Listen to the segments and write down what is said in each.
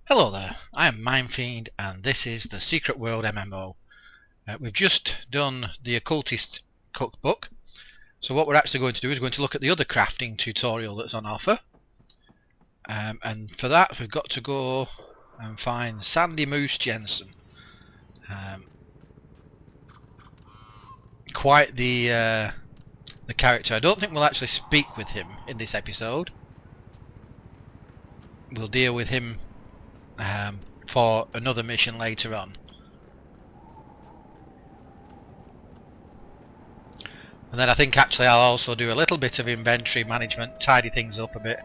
Hello there, I am Mindfiend and this is the Secret World MMO. We've just done the Occultist Cookbook, so what we're actually going to do is going to look at the other crafting tutorial that's on offer. And for that we've got to go and find Sandy Moose Jensen. Quite the character. I don't think we'll actually speak with him in this episode. We'll deal with him for another mission later on. And then I think actually I'll also do a little bit of inventory management, tidy things up a bit.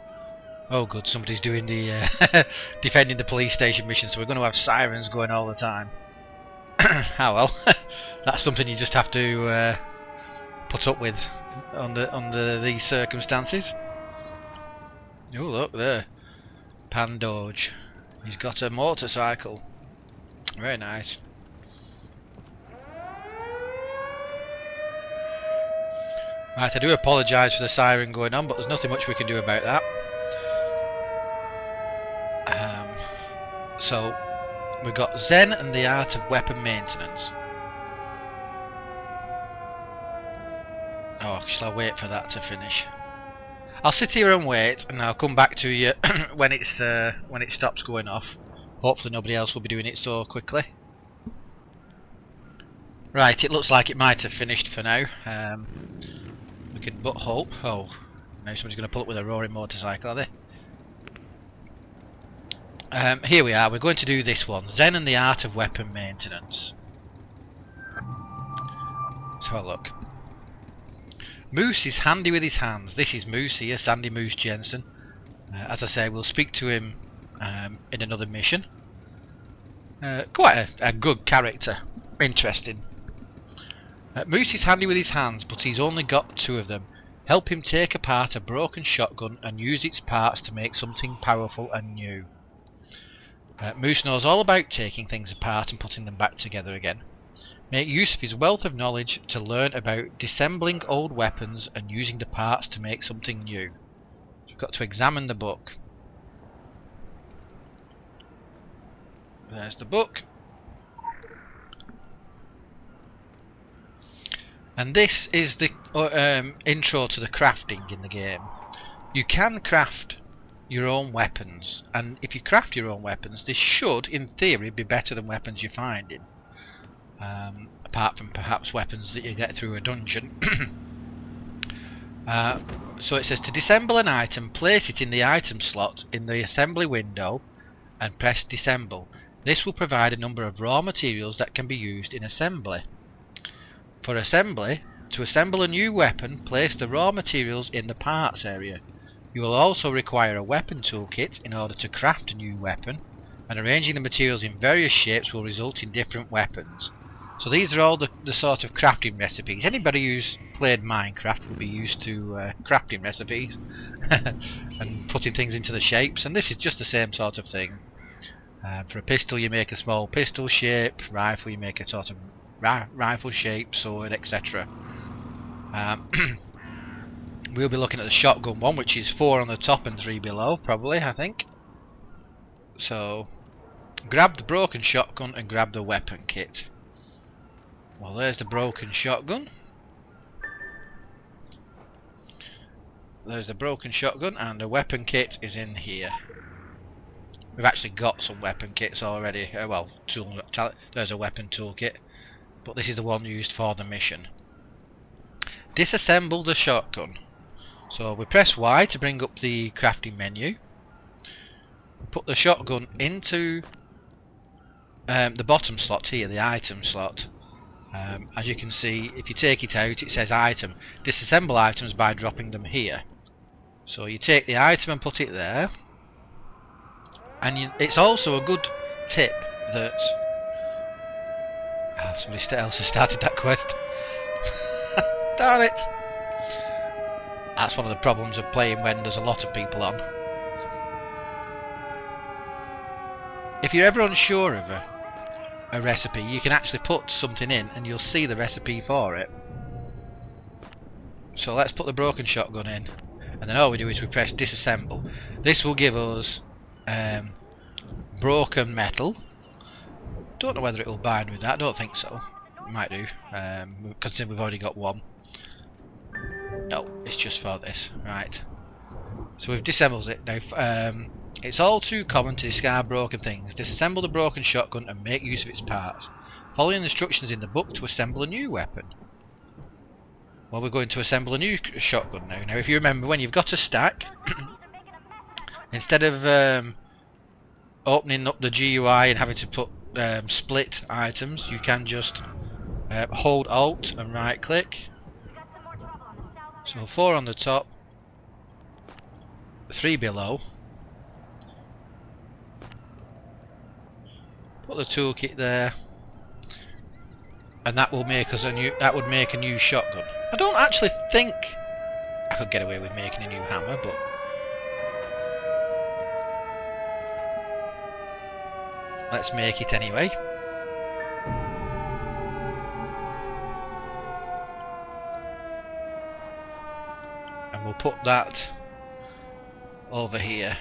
Oh good, somebody's doing the defending the police station mission, so we're going to have sirens going all the time. Ah well, that's something you just have to put up with under these circumstances. Oh look there, Pandoge. He's got a motorcycle. Very nice. Right, I do apologise for the siren going on, but there's nothing much we can do about that. So, we've got Zen and the Art of Weapon Maintenance. Oh, shall I wait for that to finish? I'll sit here and wait, and I'll come back to you when it stops going off. Hopefully nobody else will be doing it so quickly. Right, it looks like it might have finished for now. We can but hope. Oh, now somebody's going to pull up with a roaring motorcycle, are they? Here we are. We're going to do this one, Zen and the Art of Weapon Maintenance. Let's have a look. Moose is handy with his hands. This is Moose here, Sandy Moose Jensen. As I say, we'll speak to him in another mission. Quite a good character. Interesting. Moose is handy with his hands, but he's only got 2 of them. Help him take apart a broken shotgun and use its parts to make something powerful and new. Moose knows all about taking things apart and putting them back together again. Make use of his wealth of knowledge to learn about disassembling old weapons and using the parts to make something new. You've got to examine the book. There's the book. And this is the intro to the crafting in the game. You can craft your own weapons, and if you craft your own weapons, this should, in theory, be better than weapons you're finding. Apart from perhaps weapons that you get through a dungeon. So it says to disassemble an item, place it in the item slot in the assembly window and press disassemble. This will provide a number of raw materials that can be used in assembly. For assembly, to assemble a new weapon, place the raw materials in the parts area. You will also require a weapon toolkit in order to craft a new weapon, and arranging the materials in various shapes will result in different weapons. So these are all the sort of crafting recipes. Anybody who's played Minecraft will be used to crafting recipes and putting things into the shapes, and this is just the same sort of thing. For a pistol you make a small pistol shape, rifle you make a sort of rifle shape, sword, etc. We'll be looking at the shotgun one, which is 4 on the top and 3 below, probably, I think. So, grab the broken shotgun and grab the weapon kit. Well, there's the broken shotgun. There's the broken shotgun, and the weapon kit is in here. We've actually got some weapon kits already. Well, there's a weapon toolkit, but this is the one used for the mission. Disassemble the shotgun. So we press Y to bring up the crafting menu. Put the shotgun into the bottom slot here, the item slot. As you can see, if you take it out, it says item. Disassemble items by dropping them here. So you take the item and put it there. And it's also a good tip that... somebody else has started that quest. Darn it! That's one of the problems of playing when there's a lot of people on. If you're ever unsure of a recipe, you can actually put something in and you'll see the recipe for it. So let's put the broken shotgun in, and then all we do is we press disassemble. This will give us broken metal. Don't know whether it will bind with that. I don't think so. It might do, considering we've already got one. No, it's just for this. Right. So we've disassembled it. Now, it's all too common to discard broken things. Disassemble the broken shotgun and make use of its parts. Following the instructions in the book to assemble a new weapon. Well, we're going to assemble a new shotgun now. Now, if you remember, when you've got a stack, instead of opening up the GUI and having to put split items, you can just hold Alt and right click. So 4 on the top, 3 below. Put the toolkit there, and that will make us a new. That would make a new shotgun. I don't actually think I could get away with making a new hammer, but let's make it anyway. And we'll put that over here.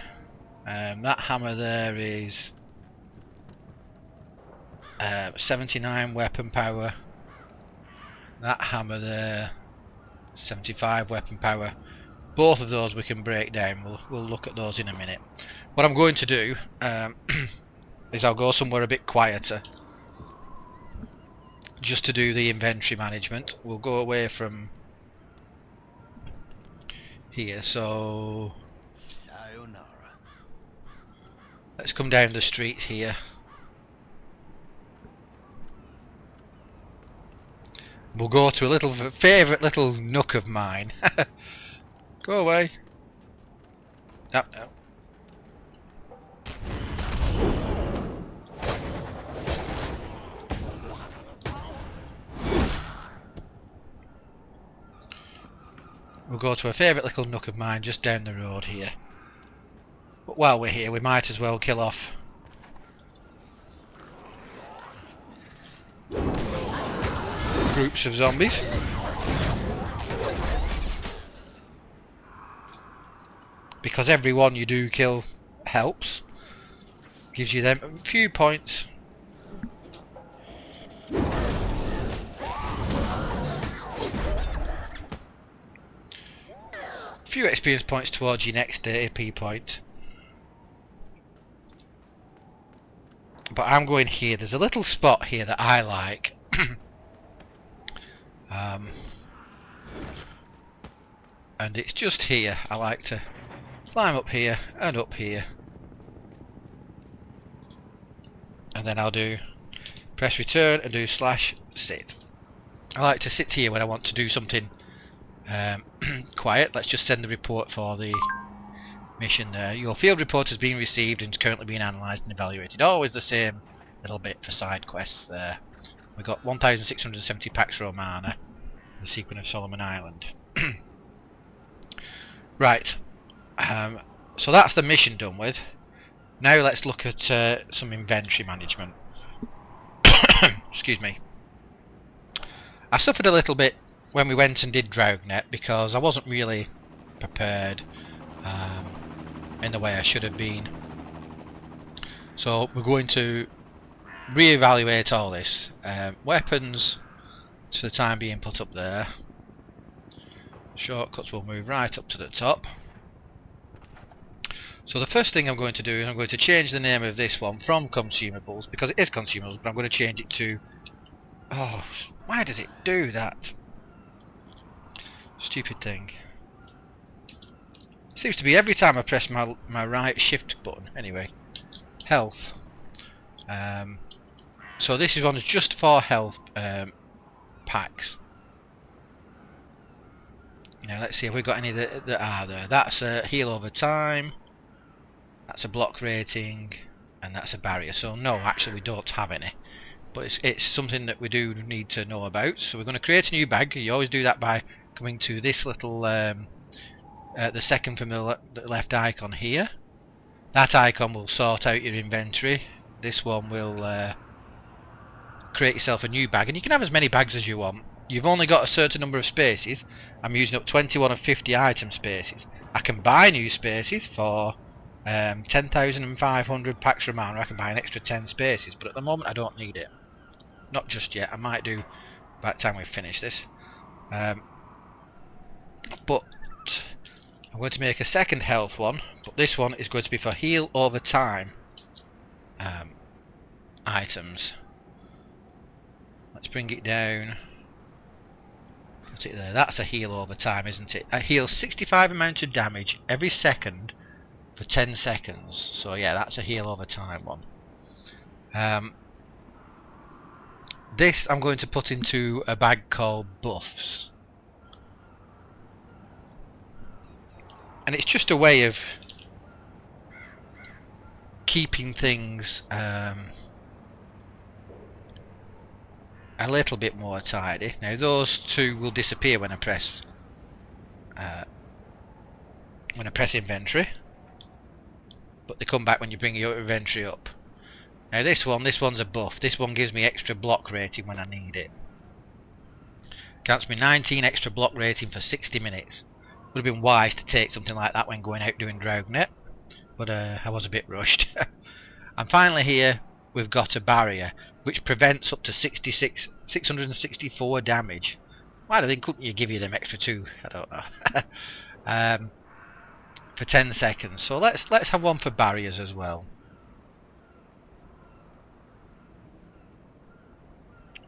That hammer there is 79 weapon power. That hammer there, 75 weapon power. Both of those we can break down. We'll look at those in a minute. What I'm going to do is I'll go somewhere a bit quieter just to do the inventory management. We'll go away from here, so sayonara. Let's come down the street here. We'll go to a little favourite little nook of mine. Go away. No, no. We'll go to a favourite little nook of mine just down the road here. But while we're here, we might as well kill off groups of zombies. Because every one you do kill helps. Gives you them a few points. Few experience points towards your next AP point. But I'm going here. There's a little spot here that I like. And it's just here. I like to climb up here and up here. And then I'll do press return and do /sit. I like to sit here when I want to do something quiet. Let's just send the report for the mission there. Your field report has been received and is currently being analysed and evaluated. Always the same little bit for side quests there. We've got 1,670 Pax Romana, the sequence of Solomon Island. Right, so that's the mission done with. Now let's look at some inventory management. Excuse me. I suffered a little bit when we went and did Draugnet because I wasn't really prepared in the way I should have been. So we're going to re-evaluate all this. Weapons, for the time being, put up there. Shortcuts will move right up to the top. So the first thing I'm going to do is I'm going to change the name of this one from consumables, because it is consumables, but I'm going to change it to... Oh, why does it do that? Stupid thing. Seems to be every time I press my right shift button. Anyway, health. So this is one is just for health packs. Now let's see if we've got any that are there. That's a heal over time. That's a block rating, and that's a barrier. So no, actually we don't have any. But it's something that we do need to know about. So we're going to create a new bag. You always do that by coming to this little, the second from the left icon here. That icon will sort out your inventory. This one will create yourself a new bag, and you can have as many bags as you want. You've only got a certain number of spaces. I'm using up 21 of 50 item spaces. I can buy new spaces for 10,500 packs from mana, I can buy an extra 10 spaces, but at the moment I don't need it. Not just yet, I might do by the time we finish this. But I'm going to make a second health one, but this one is going to be for heal over time items. Let's bring it down. Put it there. That's a heal over time, isn't it? It heals 65 amount of damage every second for 10 seconds. So yeah, that's a heal over time one. This I'm going to put into a bag called buffs. And it's just a way of keeping things a little bit more tidy. Now those two will disappear when I press inventory, but they come back when you bring your inventory up. Now this one's a buff. This one gives me extra block rating when I need it. Counts me 19 extra block rating for 60 minutes. Would have been wise to take something like that when going out doing Dragnet, but I was a bit rushed. And finally here we've got a barrier which prevents up to 664 damage. Why couldn't you give you them extra two? I don't know. For 10 seconds. So let's have one for barriers as well.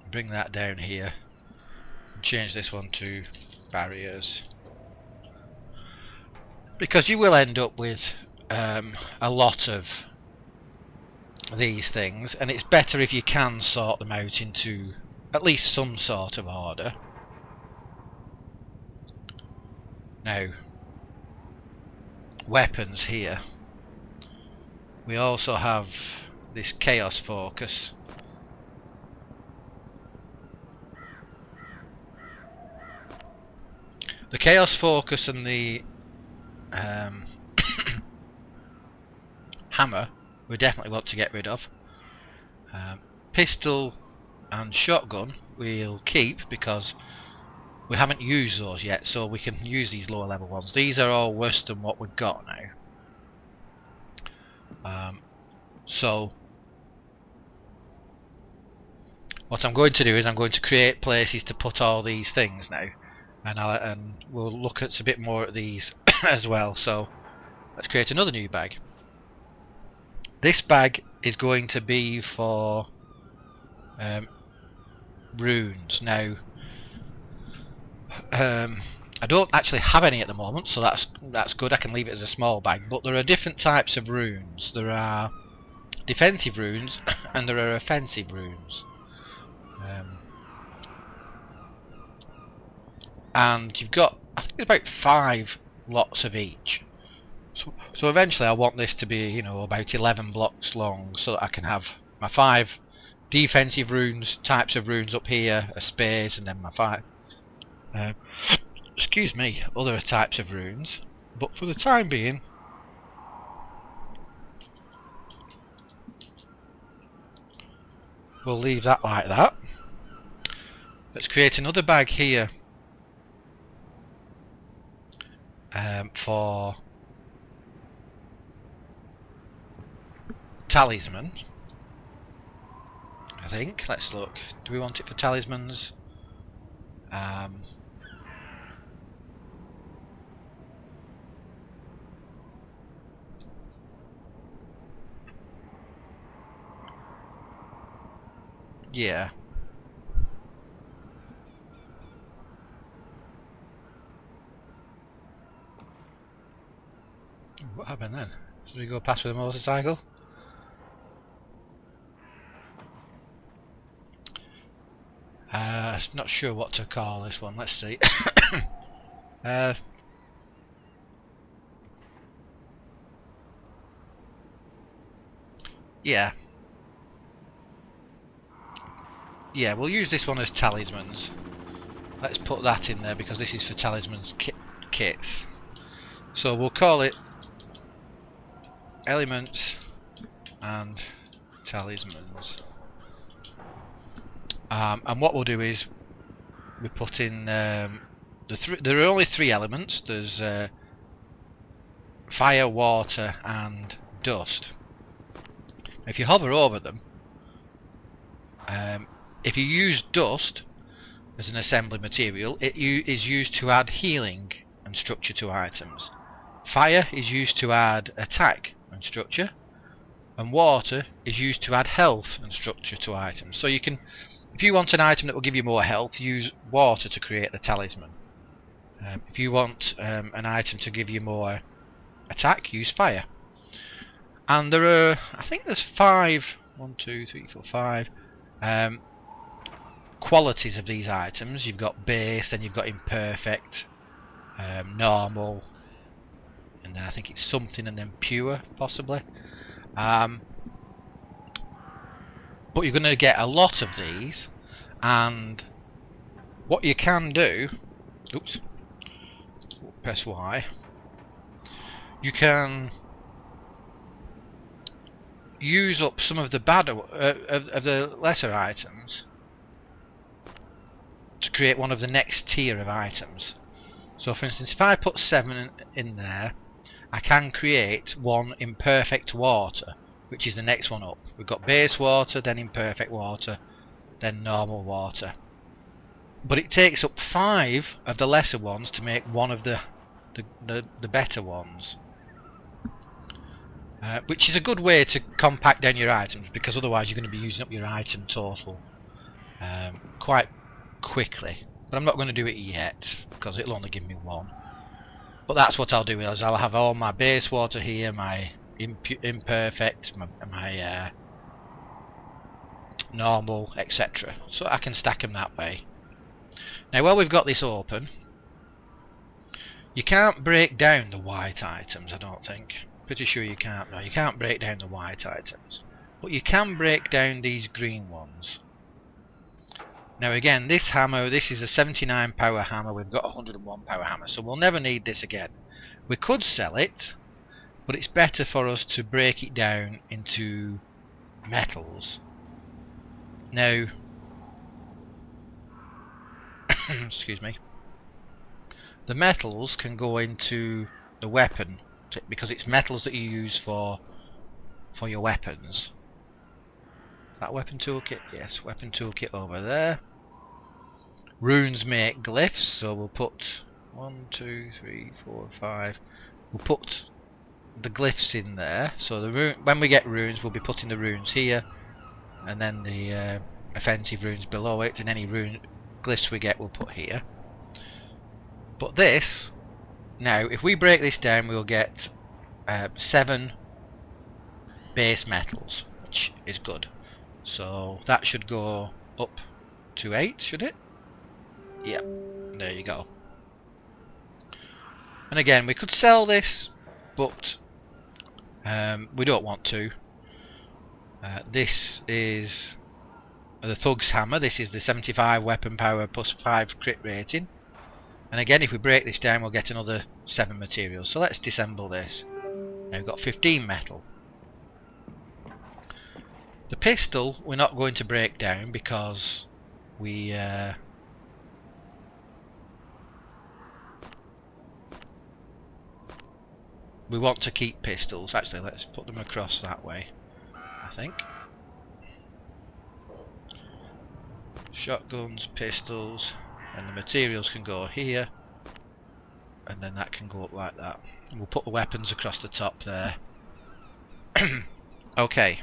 Bring that down here. Change this one to barriers. Because you will end up with a lot of these things, and it's better if you can sort them out into at least some sort of order. Now, weapons here. We also have this chaos focus. The chaos focus and the hammer we definitely want to get rid of. Pistol and shotgun we'll keep because we haven't used those yet, so we can use these lower level ones. These are all worse than what we've got now. So what I'm going to do is I'm going to create places to put all these things now, and we'll look at a bit more at these as well. So let's create another new bag. This bag is going to be for runes. Now I don't actually have any at the moment, so that's good. I can leave it as a small bag, but there are different types of runes. There are defensive runes and there are offensive runes, and you've got, I think there's about 5 lots of each. So eventually I want this to be, about 11 blocks long, so that I can have my 5 defensive runes, types of runes up here, a space, and then my 5 excuse me, other types of runes. But for the time being, we'll leave that like that. Let's create another bag here for talisman. I think. Let's look. Do we want it for talismans? Yeah. What happened then? Did we go past with a motorcycle? Not sure what to call this one. Let's see. Yeah. Yeah, we'll use this one as talismans. Let's put that in there because this is for talismans kits. So we'll call it elements and talismans. And what we'll do is we put in there are only 3 elements. There's fire, water and dust. If you hover over them, if you use dust as an assembly material, it is used to add healing and structure to items. Fire is used to add attack and structure, and water is used to add health and structure to items. So you can, if you want an item that will give you more health, use water to create the talisman. If you want an item to give you more attack, use fire. And there are, I think there's 5, 1, 2, 3, 4, 5 qualities of these items. You've got base, then you've got imperfect, normal, and then I think it's something, and then pure possibly. But you're going to get a lot of these, and what you can do, oops, press Y, you can use up some of the of the lesser items to create one of the next tier of items. So for instance, if I put 7 in there, I can create one imperfect water, which is the next one up. We've got base water, then imperfect water, then normal water. But it takes up 5 of the lesser ones to make one of the better ones. Which is a good way to compact down your items, because otherwise you're going to be using up your item total quite quickly. But I'm not going to do it yet, because it'll only give me 1. But that's what I'll do, is I'll have all my base water here, my imperfect, my normal, etc. So I can stack them that way. Now while we've got this open, you can't break down the white items, I don't think. Pretty sure you can't. No, you can't break down the white items. But you can break down these green ones. Now again, this hammer, this is a 79 power hammer, we've got a 101 power hammer, so we'll never need this again. We could sell it, but it's better for us to break it down into metals. Now, excuse me, the metals can go into the weapon, because it's metals that you use for your weapons. That weapon toolkit, yes, weapon toolkit over there. Runes make glyphs, so we'll put 1, 2, 3, 4, 5. We'll put the glyphs in there. So the when we get runes, we'll be putting the runes here, and then the offensive runes below it, and any rune glyphs we get we'll put here. But this, now if we break this down, we'll get 7 base metals, which is good. So that should go up to 8, should it? Yep, there you go. And again, we could sell this, but we don't want to. This is the Thug's Hammer. This is the 75 weapon power plus 5 crit rating. And again, if we break this down, we'll get another 7 materials. So let's disassemble this. Now we've got 15 metal. The pistol we're not going to break down because we want to keep pistols. Actually, let's put them across that way, I think. Shotguns, pistols, and the materials can go here, and then that can go up like that. And we'll put the weapons across the top there. Okay.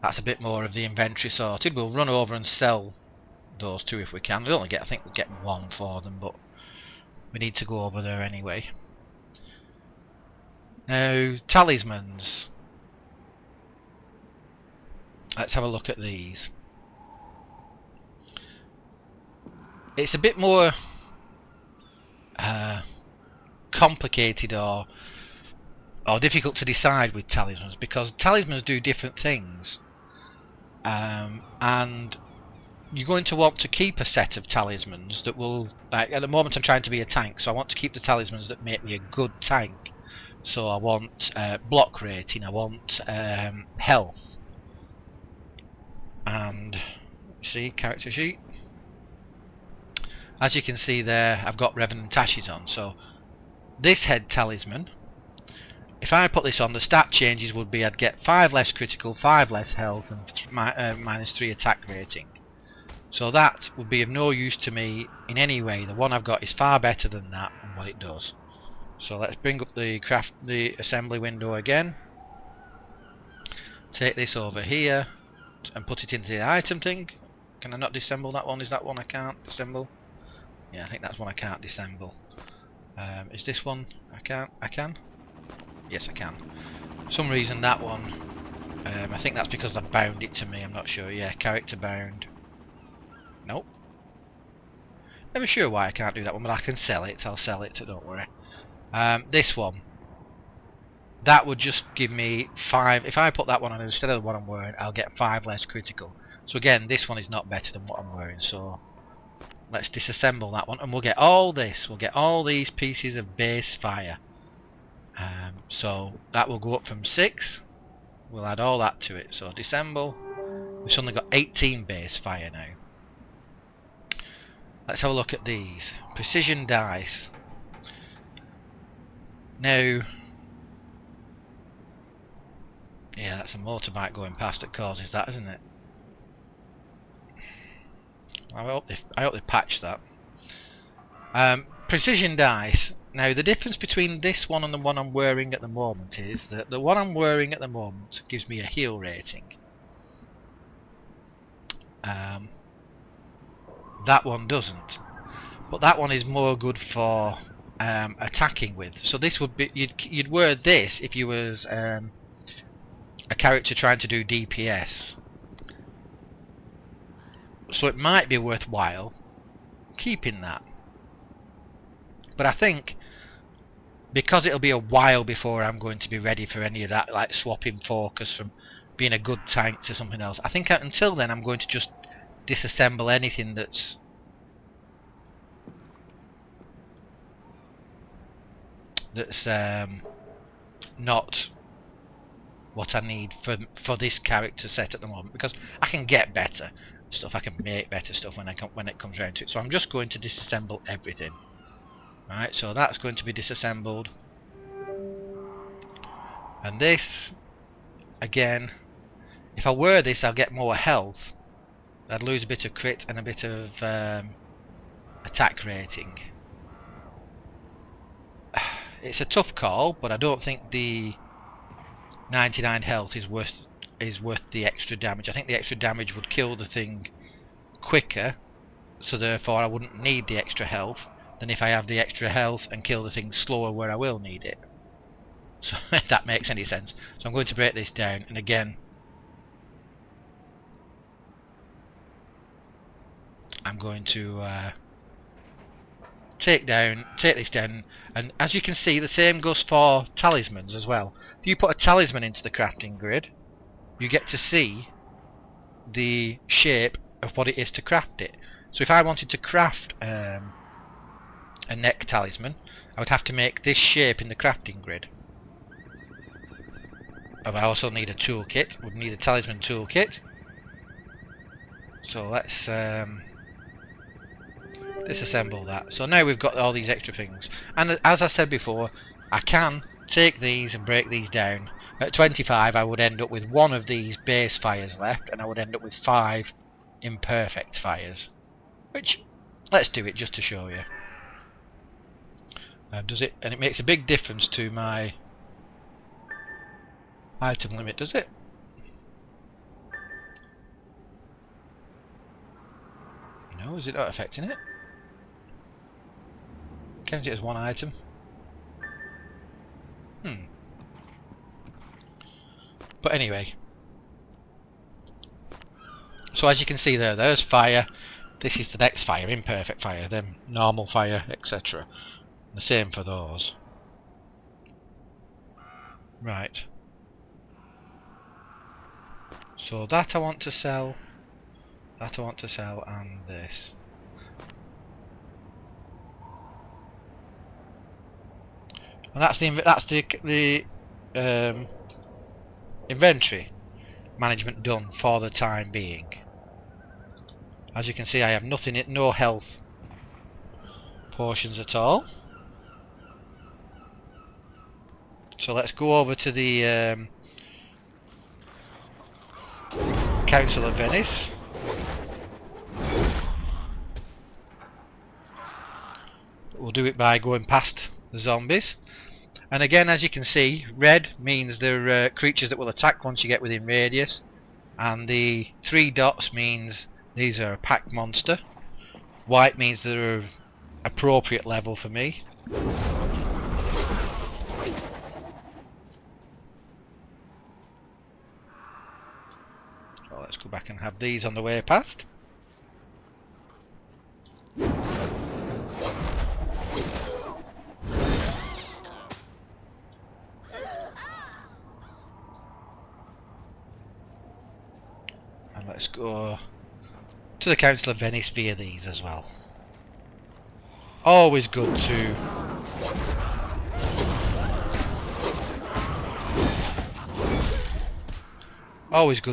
That's a bit more of the inventory sorted. We'll run over and sell those 2 if we can. We only get, I think we'll get 1 for them, but we need to go over there anyway. Now, talismans. Let's have a look at these. It's a bit more complicated or difficult to decide with talismans, because talismans do different things. And you're going to want to keep a set of talismans that will, like at the moment I'm trying to be a tank, so I want to keep the talismans that make me a good tank. So I want block rating, I want health, and see, character sheet. As you can see there, I've got Revenant Ashes on, so this head talisman, if I put this on, the stat changes would be I'd get 5 less critical, 5 less health, and minus 3 attack rating. So that would be of no use to me in any way. The one I've got is far better than that and what it does. So let's bring up the assembly window again. Take this over here and put it into the item thing. Can I not disassemble that one? Is that one I can't disassemble? Yeah, I think that's one I can't disassemble. Is this one I can't? I can? Yes, I can. For some reason that one, I think that's because I bound it to me, I'm not sure. Yeah, character bound. Nope. Never sure why I can't do that one, but I can sell it. I'll sell it, don't worry. This one. That would just give me 5. If I put that one on instead of the one I'm wearing, I'll get 5 less critical. So again, this one is not better than what I'm wearing, so let's disassemble that one and we'll get all this. We'll get all these pieces of base fire. So that will go up from 6. We'll add all that to it. So disassemble. We've suddenly got 18 base fire now. Let's have a look at these. Precision dice. Now, yeah, that's a motorbike going past that causes that, isn't it? I hope they patch that. Precision dice. Now the difference between this one and the one I'm wearing at the moment is that the one I'm wearing at the moment gives me a heal rating. That one doesn't. But that one is more good for attacking with. So this would be you'd wear this if you was a character trying to do DPS. So it might be worthwhile keeping that. But I think because it'll be a while before I'm going to be ready for any of that, like swapping focus from being a good tank to something else, I think until then I'm going to just disassemble anything that's not what I need for this character set at the moment, because I can get better stuff, I can make better stuff when it comes around to it. So I'm just going to disassemble everything. Right, so that's going to be disassembled. And this, again, if I wear this I'll get more health. I'd lose a bit of crit and a bit of attack rating. It's a tough call, but I don't think the 99 health is worth the extra damage. I think the extra damage would kill the thing quicker, so therefore I wouldn't need the extra health, than if I have the extra health and kill the thing slower where I will need it. So if that makes any sense. So I'm going to break this down, and again I'm going to take this down, and as you can see the same goes for talismans as well. If you put a talisman into the crafting grid, you get to see the shape of what it is to craft it. So if I wanted to craft a neck talisman, I would have to make this shape in the crafting grid. And I also need a toolkit, would need a talisman toolkit. So let's disassemble that. So now we've got all these extra things, and as I said before, I can take these and break these down. At 25 I would end up with 1 of these base fires left, and I would end up with 5 imperfect fires, which, let's do it just to show you. Does it? And it makes a big difference to my item limit, does it? No, is it not affecting it? Counts it as 1 item. But anyway, so as you can see there's fire. This is the next fire, imperfect fire, then normal fire, etc. The same for those. Right. So that I want to sell. That I want to sell, and this. And that's the inventory management done for the time being. As you can see, I have nothing, no health potions at all. So let's go over to the Council of Venice. We'll do it by going past the zombies. And again, as you can see, red means they're creatures that will attack once you get within radius. And the 3 dots means these are a pack monster. White means they're appropriate level for me. So let's go back and have these on the way past. And let's go to the Council of Venice via these as well. Always good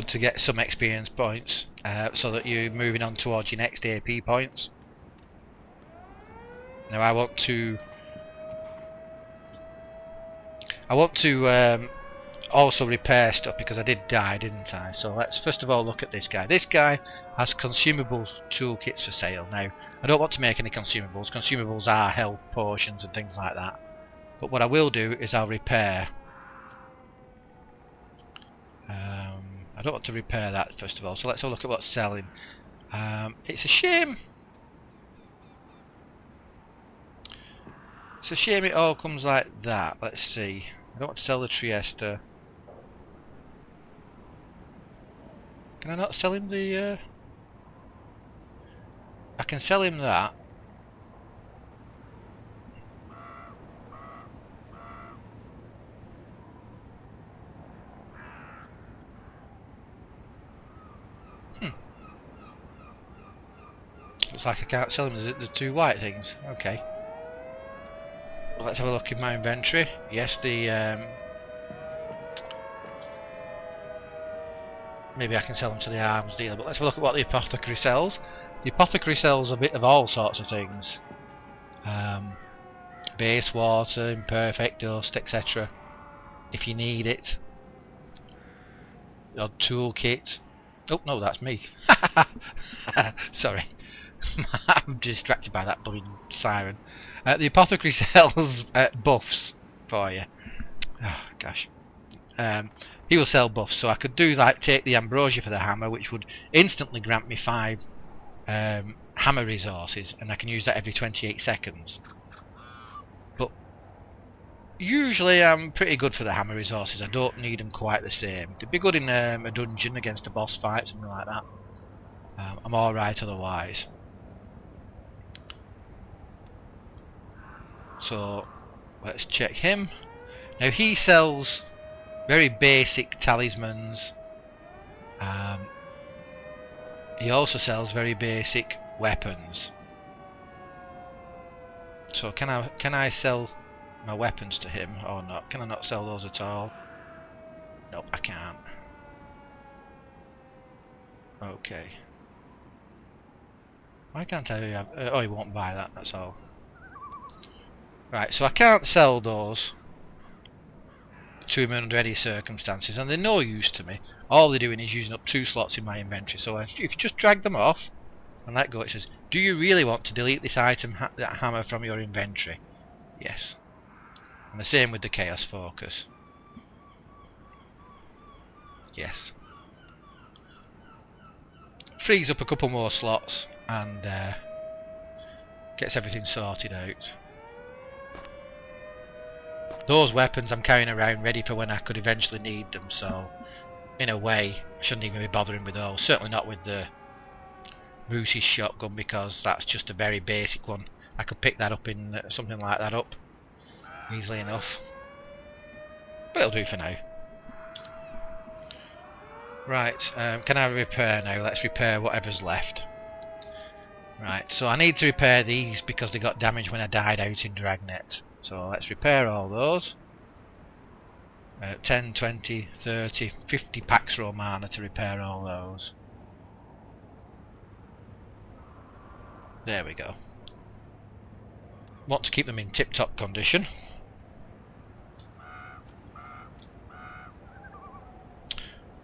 to get some experience points so that you're moving on towards your next AP points. Now I want to also repair stuff because I did die, didn't I? So let's first of all look at this guy. This guy has consumables toolkits for sale. Now I don't want to make any consumables. Consumables are health potions and things like that. But what I will do is I'll repair. I don't want to repair that first of all. So let's have a look at what's selling. It's a shame. It's a shame it all comes like that. Let's see. I don't want to sell the Trieste. Can I not sell him the... I can sell him that. Looks like I can't sell him the 2 white things. Okay. Well, let's have a look in my inventory. Yes, the... maybe I can sell them to the arms dealer, but let's have a look at what the apothecary sells. The apothecary sells a bit of all sorts of things. Base water, imperfect dust, etc. If you need it. Your toolkit. Oh no, that's me. Sorry. I'm distracted by that bloody siren. The apothecary sells buffs for you. Oh gosh. He will sell buffs, so I could do like take the ambrosia for the hammer, which would instantly grant me 5 hammer resources, and I can use that every 28 seconds. But usually I'm pretty good for the hammer resources. I don't need them quite the same. It'd be good in a dungeon against a boss fight, something like that. I'm alright otherwise. So let's check him. Now he sells very basic talismans. He also sells very basic weapons. So can I sell my weapons to him or not? Can I not sell those at all? Nope, I can't. Okay. Why can't I have... oh, he won't buy that, that's all. Right, so I can't sell those to him under any circumstances, and they're no use to me. All they're doing is using up 2 slots in my inventory. So if you just drag them off and let go, it says, do you really want to delete this item, that hammer, from your inventory? Yes. And the same with the chaos focus. Yes. Frees up a couple more slots and gets everything sorted out. Those weapons I'm carrying around ready for when I could eventually need them, so in a way I shouldn't even be bothering with those. Certainly not with the Moose's shotgun, because that's just a very basic one. I could pick that up in something like that up easily enough. But it'll do for now. Right, can I repair now? Let's repair whatever's left. Right, so I need to repair these because they got damaged when I died out in Dragnet. So let's repair all those. 10, 20, 30, 50 Pax Romana to repair all those. There we go. Want to keep them in tip-top condition.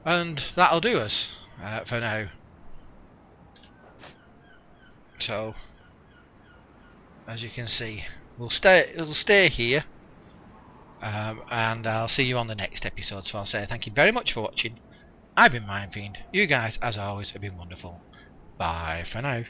And that'll do us for now. So, as you can see, it'll stay here, and I'll see you on the next episode. So I'll say thank you very much for watching. I've been Mindfiend. You guys, as always, have been wonderful. Bye for now.